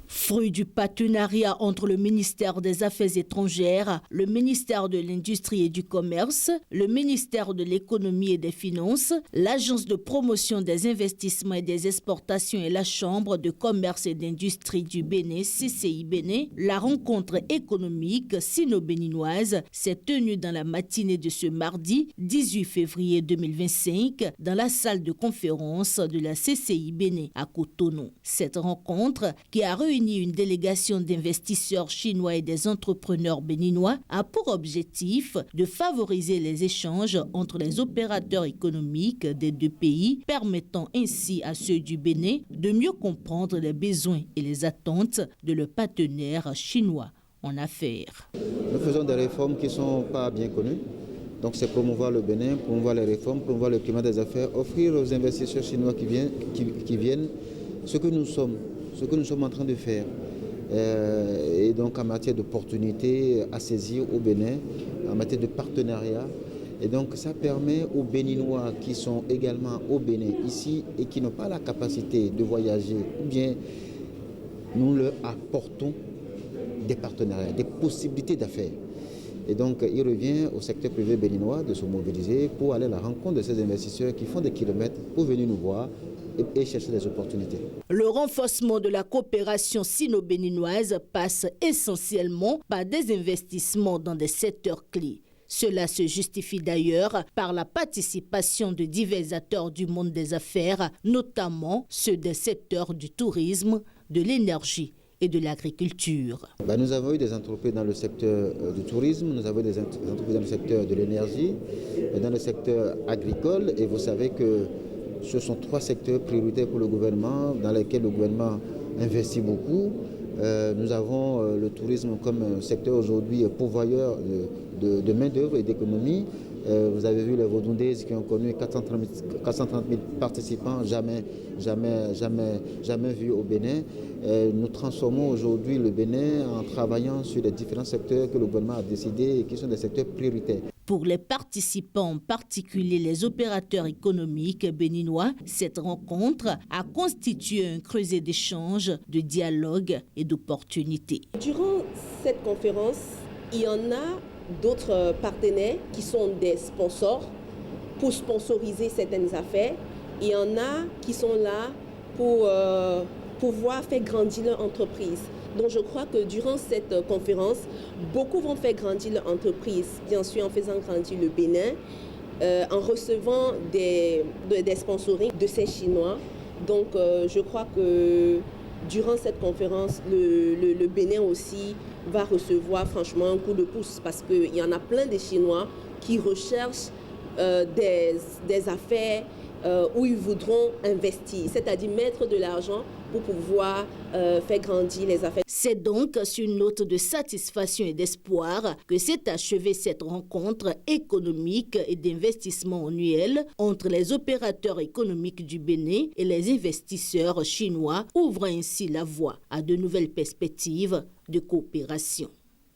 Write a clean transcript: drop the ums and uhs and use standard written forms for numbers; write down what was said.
Fruit du partenariat entre le ministère des Affaires étrangères, le ministère de l'Industrie et du Commerce, le ministère de l'Économie et des Finances, l'Agence de promotion des investissements et des exportations et la Chambre de commerce et d'industrie du Bénin, CCI Bénin, la rencontre économique sino-béninoise s'est tenue dans la matinée de ce mardi 18 février 2025 dans la salle de conférence de la CCI Bénin à Cotonou. Cette rencontre, qui a réuni une délégation d'investisseurs chinois et des entrepreneurs béninois, a pour objectif de favoriser les échanges entre les opérateurs économiques des deux pays, permettant ainsi à ceux du Bénin de mieux comprendre les besoins et les attentes de leurs partenaires chinois en affaires. Nous faisons des réformes qui ne sont pas bien connues. Donc c'est promouvoir le Bénin, promouvoir les réformes, promouvoir le climat des affaires, offrir aux investisseurs chinois qui viennent ce que nous sommes en train de faire. Et donc en matière d'opportunités à saisir au Bénin, en matière de partenariat. Et donc ça permet aux Béninois qui sont également au Bénin ici et qui n'ont pas la capacité de voyager, ou bien nous leur apportons des partenariats, des possibilités d'affaires. Et donc, il revient au secteur privé béninois de se mobiliser pour aller à la rencontre de ces investisseurs qui font des kilomètres pour venir nous voir et chercher des opportunités. Le renforcement de la coopération sino-béninoise passe essentiellement par des investissements dans des secteurs clés. Cela se justifie d'ailleurs par la participation de divers acteurs du monde des affaires, notamment ceux des secteurs du tourisme, de l'énergie et de l'agriculture. Nous avons eu des entreprises dans le secteur du tourisme, nous avons eu des entreprises dans le secteur de l'énergie, dans le secteur agricole, et vous savez que ce sont 3 secteurs prioritaires pour le gouvernement, dans lesquels le gouvernement investit beaucoup. Nous avons le tourisme comme secteur aujourd'hui pourvoyeur de main-d'œuvre et d'économie. Vous avez vu les Vaudondais qui ont connu 430 000 participants, jamais vus au Bénin. Nous transformons aujourd'hui le Bénin en travaillant sur les différents secteurs que le gouvernement a décidé et qui sont des secteurs prioritaires. Pour les participants, en particulier les opérateurs économiques béninois, cette rencontre a constitué un creuset d'échanges, de dialogue et d'opportunités. Durant cette conférence, il y en a d'autres partenaires qui sont des sponsors pour sponsoriser certaines affaires. Il y en a qui sont là pour pouvoir faire grandir leur entreprise. Donc je crois que durant cette conférence, beaucoup vont faire grandir leur entreprise, bien sûr en faisant grandir le Bénin, en recevant des sponsorings de ces Chinois. Donc je crois que durant cette conférence, le Bénin aussi va recevoir franchement un coup de pouce parce qu'il y en a plein de Chinois qui recherchent des affaires où ils voudront investir, c'est-à-dire mettre de l'argent pour pouvoir faire grandir les affaires. C'est donc sur une note de satisfaction et d'espoir que s'est achevée cette rencontre économique et d'investissement annuel entre les opérateurs économiques du Bénin et les investisseurs chinois, ouvrant ainsi la voie à de nouvelles perspectives de coopération.